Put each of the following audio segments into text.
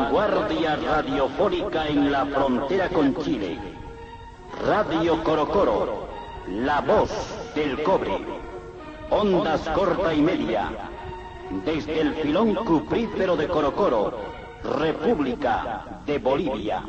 vanguardia radiofónica en la frontera con Chile. Radio Corocoro, la voz del cobre. Ondas corta y media. Desde el filón cuprífero de Corocoro, República de Bolivia.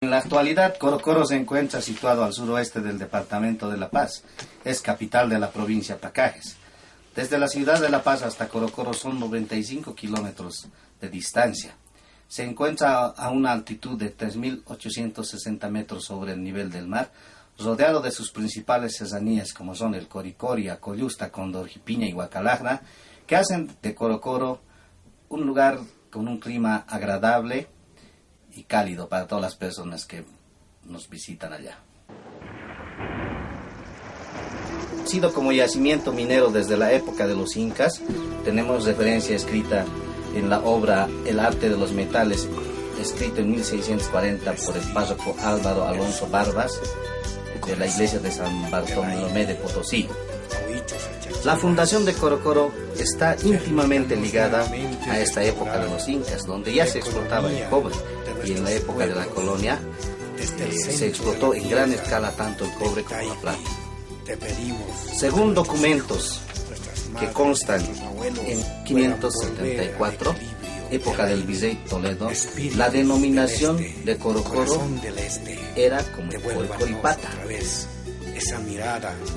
En la actualidad, Corocoro se encuentra situado al suroeste del departamento de La Paz. Es capital de la provincia Pacajes. Desde la ciudad de La Paz hasta Corocoro son 95 kilómetros de distancia. Se encuentra a una altitud de 3.860 metros sobre el nivel del mar, rodeado de sus principales serranías como son el Coricori, Acoyusta, Condorjipiña y Huacalajra, que hacen de Corocoro un lugar con un clima agradable y cálido para todas las personas que nos visitan allá. Ha sido como yacimiento minero desde la época de los incas. Tenemos referencia escrita en la obra El arte de los metales, escrito en 1640 por el párroco Álvaro Alonso Barbas, de la iglesia de San Bartolomé de Potosí. La fundación de Corocoro está íntimamente ligada a esta época de los incas, donde ya se explotaba el cobre, y en la época de la colonia se explotó en gran escala tanto el cobre como la plata. Según documentos que constan en 574, época del virrey Toledo, la denominación de Corocoro era como Coripata,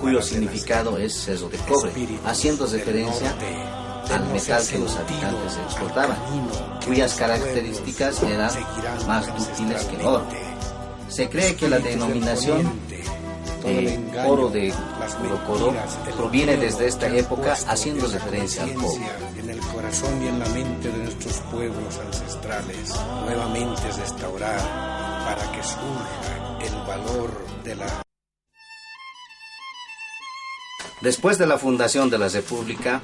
cuyo significado es cerro de cobre, haciendo referencia al metal que los habitantes explotaban, cuyas características eran más dúctiles que el oro. Se cree que la denominación oro de Corocoro proviene desde esta época, haciendo referencia al cobre. En el corazón y en la mente de nuestros pueblos ancestrales, nuevamente restaurar para que surja el valor de la... Después de la fundación de la República,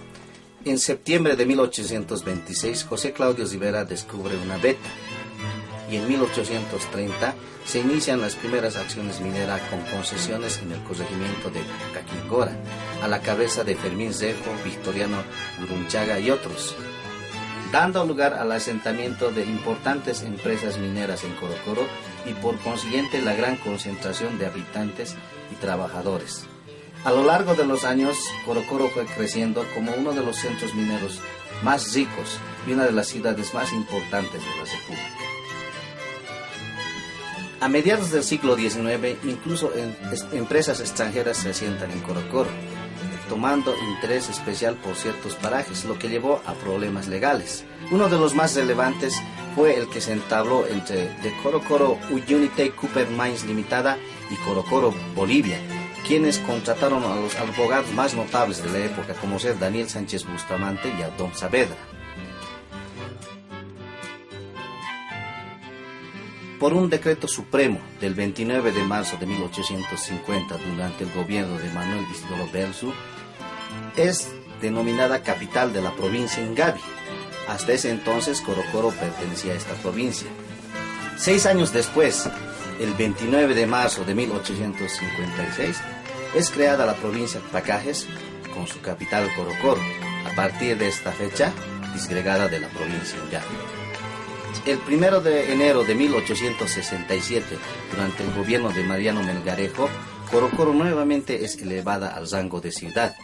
en septiembre de 1826, José Claudio Rivera descubre una veta, y en 1830 se inician las primeras acciones mineras con concesiones en el corregimiento de Caquingora, a la cabeza de Fermín Zejo, Victoriano Urunchaga y otros, dando lugar al asentamiento de importantes empresas mineras en Corocoro y por consiguiente la gran concentración de habitantes y trabajadores. A lo largo de los años, Corocoro fue creciendo como uno de los centros mineros más ricos y una de las ciudades más importantes de la República. A mediados del siglo XIX, incluso empresas extranjeras se asientan en Corocoro, tomando interés especial por ciertos parajes, lo que llevó a problemas legales. Uno de los más relevantes fue el que se entabló entre The Corocoro Unité Copper Mines Limitada y Corocoro Bolivia, quienes contrataron a los abogados más notables de la época, como ser Daniel Sánchez Bustamante y Adón Saavedra. Por un decreto supremo del 29 de marzo de 1850, durante el gobierno de Manuel Isidoro Belzu, es denominada capital de la provincia Ingavi. Hasta ese entonces, Corocoro pertenecía a esta provincia. 6 años después, el 29 de marzo de 1856, es creada la provincia Pacajes con su capital Corocoro, a partir de esta fecha disgregada de la provincia Ingavi. El 1 de enero de 1867, durante el gobierno de Mariano Melgarejo, Corocoro nuevamente es elevada al rango de ciudad.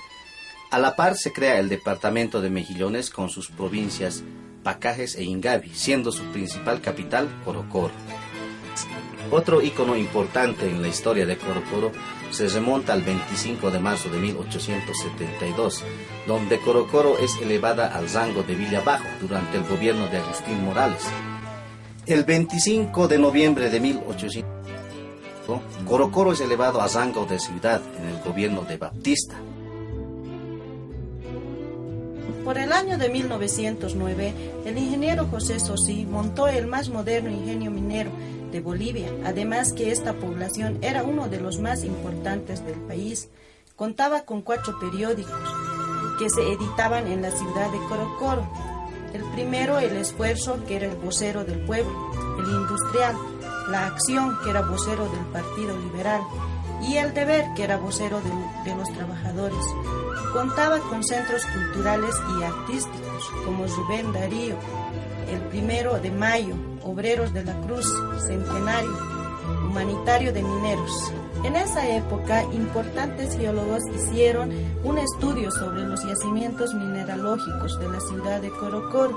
A la par se crea el departamento de Mejillones con sus provincias Pacajes e Ingavi, siendo su principal capital Corocoro. Otro ícono importante en la historia de Corocoro se remonta al 25 de marzo de 1872, donde Corocoro es elevada al rango de Villa Bajo durante el gobierno de Agustín Morales. El 25 de noviembre de 1800, Corocoro es elevado a rango de ciudad en el gobierno de Baptista. Por el año de 1909, el ingeniero José Sosí montó el más moderno ingenio minero de Bolivia, además que esta población era uno de los más importantes del país. Contaba con 4 periódicos, que se editaban en la ciudad de Corocoro. El primero, El Esfuerzo, que era el vocero del pueblo; El Industrial, La Acción, que era vocero del Partido Liberal; y El Deber, que era vocero de los trabajadores. Contaba con centros culturales y artísticos como Rubén Darío, el 1 de Mayo, Obreros de la Cruz, Centenario, Humanitario de Mineros. En esa época, importantes geólogos hicieron un estudio sobre los yacimientos mineralógicos de la ciudad de Corocoro,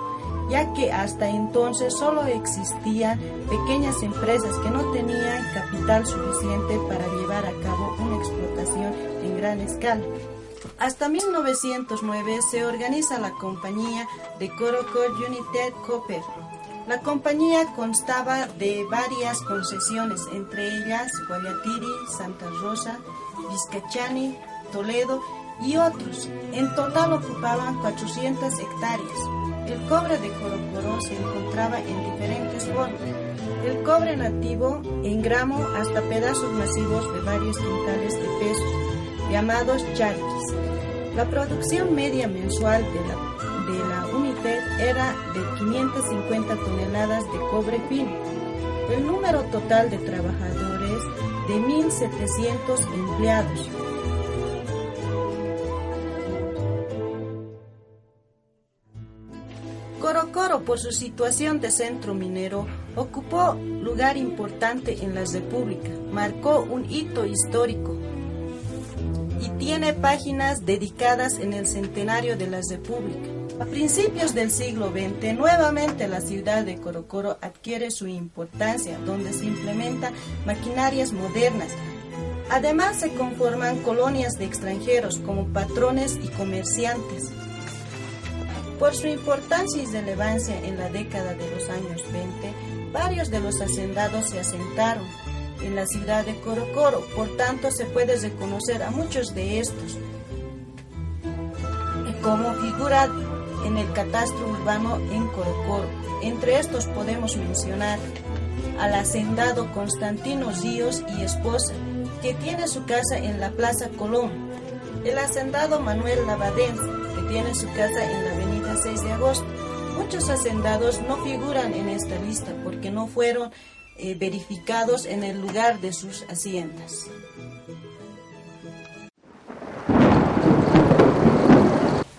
ya que hasta entonces solo existían pequeñas empresas que no tenían capital suficiente para llevar a cabo una explotación en gran escala. Hasta 1909 se organiza la compañía de Corocoro United Copper. La compañía constaba de varias concesiones, entre ellas Guayatiri, Santa Rosa, Vizcachani, Toledo y otros. En total ocupaban 400 hectáreas. El cobre de Corocoro se encontraba en diferentes formas. El cobre nativo en gramo hasta pedazos masivos de varios quintales de pesos, llamados charquis. La producción media mensual de la United era de 550 toneladas de cobre fino. El número total de trabajadores de 1.700 empleados. Corocoro, por su situación de centro minero, ocupó lugar importante en la República, marcó un hito histórico y tiene páginas dedicadas en el centenario de la República. A principios del siglo XX, nuevamente la ciudad de Corocoro adquiere su importancia, donde se implementan maquinarias modernas. Además, se conforman colonias de extranjeros como patrones y comerciantes. Por su importancia y relevancia en la década de los años 20, varios de los hacendados se asentaron en la ciudad de Corocoro, por tanto se puede reconocer a muchos de estos como figura en el catastro urbano en Corocoro. Entre estos podemos mencionar al hacendado Constantino Ríos y esposa, que tiene su casa en la Plaza Colón; el hacendado Manuel Lavadense, que tiene su casa en la avenida 6 de agosto. Muchos hacendados no figuran en esta lista porque no fueron verificados en el lugar de sus haciendas.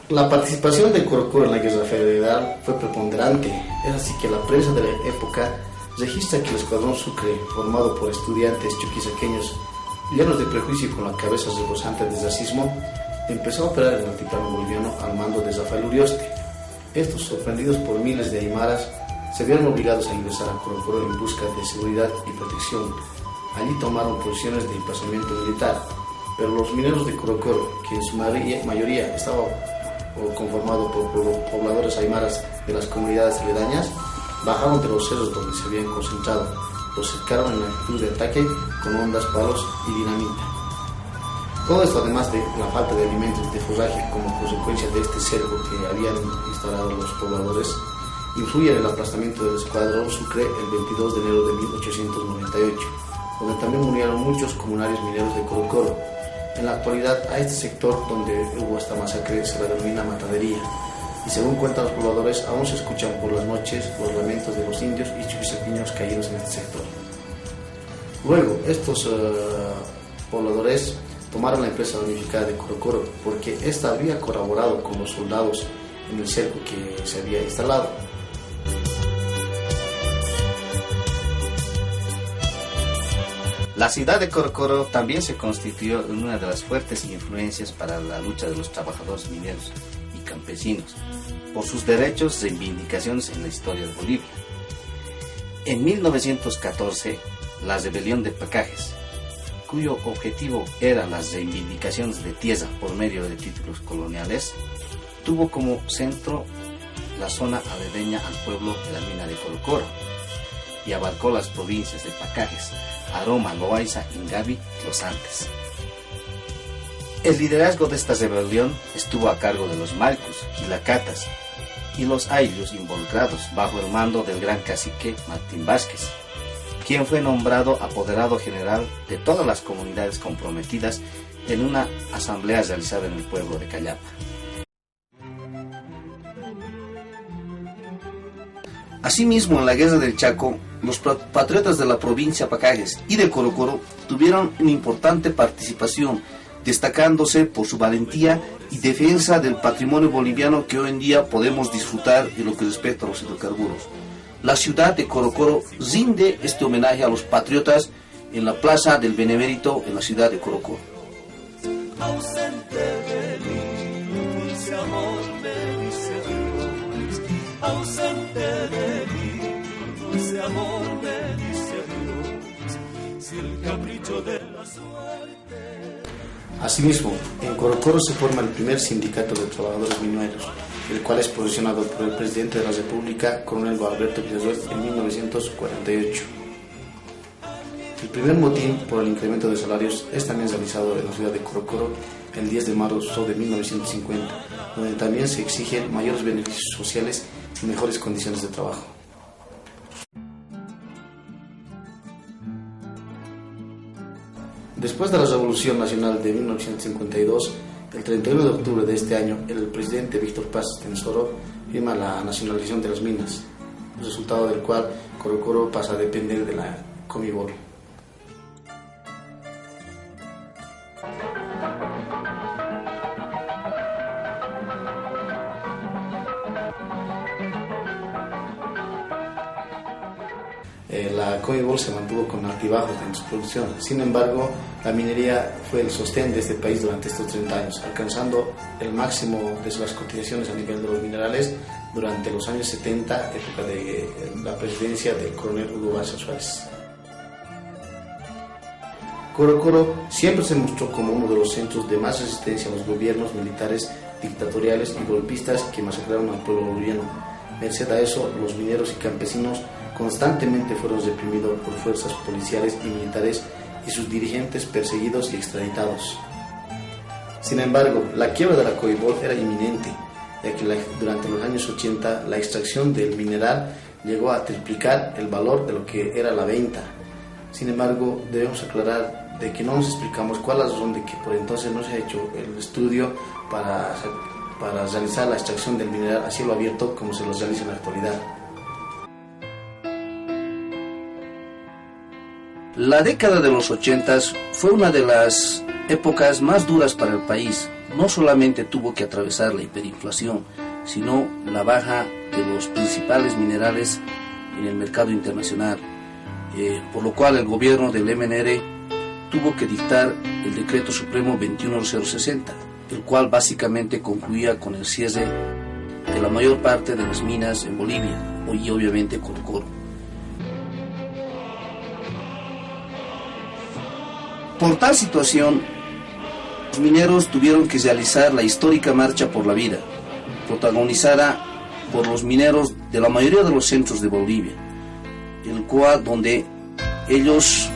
La participación de Corocoro en la guerra federal fue preponderante. Es así que la prensa de la época registra que el escuadrón Sucre, formado por estudiantes chuquisaqueños llenos de prejuicio y con la cabeza rebosante de racismo, empezó a operar en el altiplano boliviano al mando de Rafael Urioste. Estos, sorprendidos por miles de aymaras, se vieron obligados a ingresar a Corocoro en busca de seguridad y protección. Allí tomaron posiciones de emplazamiento militar, pero los mineros de Corocoro, que en su mayoría estaban conformado por pobladores aymaras de las comunidades aledañas, bajaron de los cerros donde se habían concentrado, los cercaron en actitud de ataque con ondas, palos y dinamita. Todo esto, además de la falta de alimentos de forraje como consecuencia de este cerco que habían instalado los pobladores, influye en el aplastamiento del escuadrón Sucre el 22 de enero de 1898, donde también murieron muchos comunarios mineros de Corocoro. En la actualidad, a este sector donde hubo esta masacre se le denomina matadería, y según cuentan los pobladores, aún se escuchan por las noches los lamentos de los indios y chuquisaqueños caídos en este sector. Luego, estos pobladores tomaron la empresa unificada de Corocoro porque ésta había colaborado con los soldados en el cerco que se había instalado. La ciudad de Corocoro también se constituyó en una de las fuertes influencias para la lucha de los trabajadores mineros y campesinos por sus derechos y reivindicaciones en la historia de Bolivia. En 1914, la rebelión de Pacajes, cuyo objetivo era las reivindicaciones de tierra por medio de títulos coloniales, tuvo como centro la zona aledaña al pueblo de la mina de Corocoro y abarcó las provincias de Pacajes, Aroma, Loaiza, Ingavi y Los Andes. El liderazgo de esta rebelión estuvo a cargo de los Malcus, Gilacatas y los Ayllus involucrados bajo el mando del gran cacique Martín Vázquez, quien fue nombrado apoderado general de todas las comunidades comprometidas en una asamblea realizada en el pueblo de Callapa. Asimismo, en la Guerra del Chaco, los patriotas de la provincia Pacajes y de Corocoro tuvieron una importante participación, destacándose por su valentía y defensa del patrimonio boliviano que hoy en día podemos disfrutar en lo que respecta a los hidrocarburos. La ciudad de Corocoro rinde este homenaje a los patriotas en la Plaza del Benemérito en la ciudad de Corocoro. Ausente de mí, dulce amor, me dice Dios. Ausente de mí, dulce amor, me dice Dios. Si el capricho de la suerte. Asimismo, en Corocoro se forma el primer sindicato de trabajadores mineros, el cual es posicionado por el presidente de la República, Coronel Alberto Villarroel, en 1948. El primer motín por el incremento de salarios es también realizado en la ciudad de Corocoro el 10 de marzo de 1950, donde también se exigen mayores beneficios sociales y mejores condiciones de trabajo. Después de la Revolución Nacional de 1952, el 31 de octubre de este año, el presidente Víctor Paz Tensoro firma la nacionalización de las minas, el resultado del cual Corocoro pasa a depender de la Comibol. La Comibol se mantuvo con altibajos en su producción. Sin embargo, la minería fue el sostén de este país durante estos 30 años, alcanzando el máximo de las cotizaciones a nivel de los minerales durante los años 70, época de la presidencia del coronel Hugo Banza Suárez. Corocoro siempre se mostró como uno de los centros de más resistencia a los gobiernos militares, dictatoriales y golpistas que masacraron al pueblo boliviano. Merced a eso, los mineros y campesinos constantemente fueron reprimidos por fuerzas policiales y militares y sus dirigentes perseguidos y extraditados. Sin embargo, la quiebra de la Comibol era inminente, ya que durante los años 80 la extracción del mineral llegó a triplicar el valor de lo que era la venta. Sin embargo, debemos aclarar de que no nos explicamos cuál es la razón de que por entonces no se ha hecho el estudio para realizar la extracción del mineral a cielo abierto como se lo realiza en la actualidad. La década de los 80 fue una de las épocas más duras para el país. No solamente tuvo que atravesar la hiperinflación, sino la baja de los principales minerales en el mercado internacional, por lo cual el gobierno del MNR tuvo que dictar el Decreto Supremo 21060, el cual básicamente concluía con el cierre de la mayor parte de las minas en Bolivia, y obviamente Corocoro. Por tal situación, los mineros tuvieron que realizar la histórica Marcha por la Vida, protagonizada por los mineros de la mayoría de los centros de Bolivia, donde ellos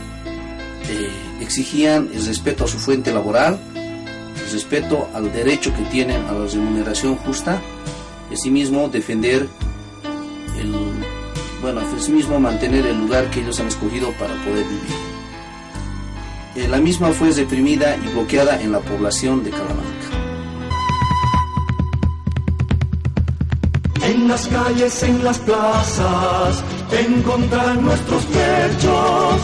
exigían el respeto a su fuente laboral, el respeto al derecho que tienen a la remuneración justa, y asimismo defender mantener el lugar que ellos han escogido para poder vivir. La misma fue reprimida y bloqueada en la población de Calamanca. En las calles, en las plazas, encontrar nuestros pechos.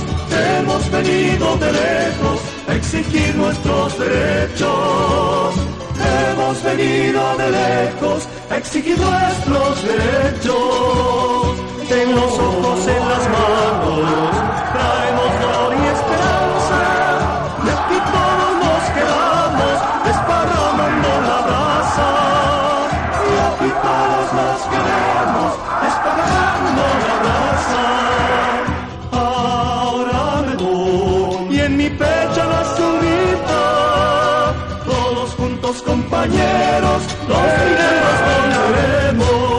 Hemos venido de lejos a exigir nuestros derechos. Hemos venido de lejos a exigir nuestros derechos. En los ojos, en las manos, traemos dolor y esperanza. Y aquí todos nos quedamos desparramando la brasa. Y aquí todos nos quedamos desparramando la brasa. Ahora me voy y en mi pecho la zurrita. Todos juntos, compañeros, los mineros volveremos.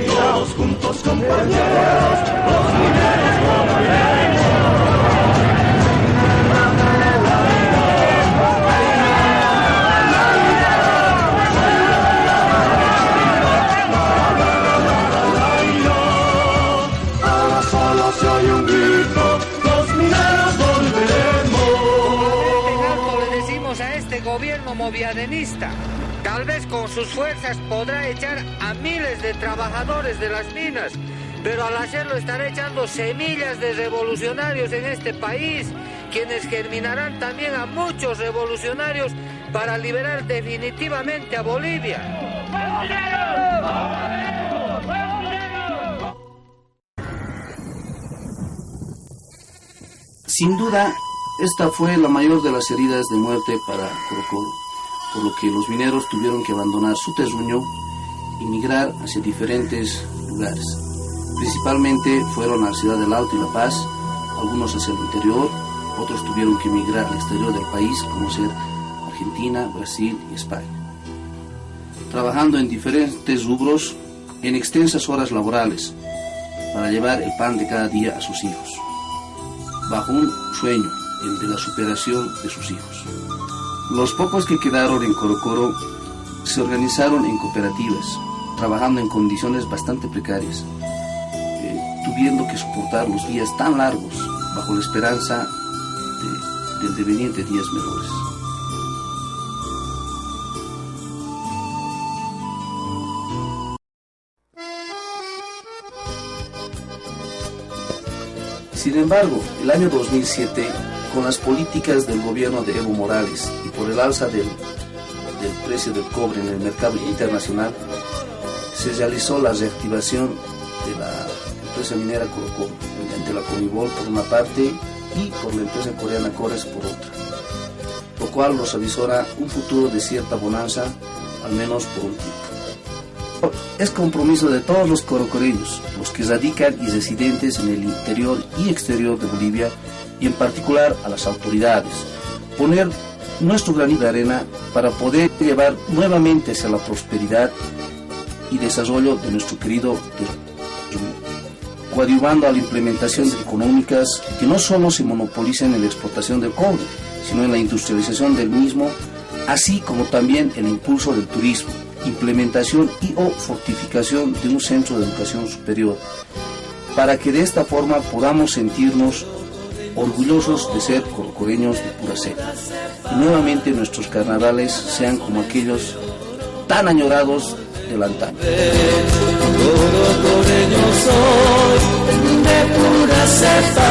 Todos juntos, compañeros, los mineros volveremos. Ahora solo se oye un grito, los mineros volveremos. En alto le decimos a este gobierno moviadenista, tal vez con sus fuerzas podrá echar a miles de trabajadores de las minas, pero al hacerlo estará echando semillas de revolucionarios en este país, quienes germinarán también a muchos revolucionarios para liberar definitivamente a Bolivia. Sin duda, esta fue la mayor de las heridas de muerte para Corocoro, por lo que los mineros tuvieron que abandonar su terruño y migrar hacia diferentes lugares. Principalmente fueron a la ciudad del Alto y La Paz, algunos hacia el interior, otros tuvieron que emigrar al exterior del país, como ser Argentina, Brasil y España. Trabajando en diferentes rubros, en extensas horas laborales, para llevar el pan de cada día a sus hijos, bajo un sueño, el de la superación de sus hijos. Los pocos que quedaron en Corocoro se organizaron en cooperativas, trabajando en condiciones bastante precarias, tuviendo que soportar los días tan largos bajo la esperanza del devenir de días mejores. Sin embargo, el año 2007, con las políticas del gobierno de Evo Morales y por el alza del precio del cobre en el mercado internacional, se realizó la reactivación de la empresa minera Corocoro mediante la Comibol por una parte y por la empresa coreana Cores por otra, lo cual nos avisora un futuro de cierta bonanza, al menos por un tiempo. Es compromiso de todos los corocoreños, los que radican y residentes en el interior y exterior de Bolivia, y en particular a las autoridades, poner nuestro granito de arena para poder llevar nuevamente hacia la prosperidad y desarrollo de nuestro querido Perú, coadyuvando a la implementación de económicas que no solo se monopolicen en la exportación del cobre, sino en la industrialización del mismo, así como también el impulso del turismo, implementación y o fortificación de un centro de educación superior, para que de esta forma podamos sentirnos orgullosos de ser corocoreños de pura cepa, y nuevamente nuestros carnavales sean como aquellos tan añorados del antaño. Corocoreño soy, de pura cepa.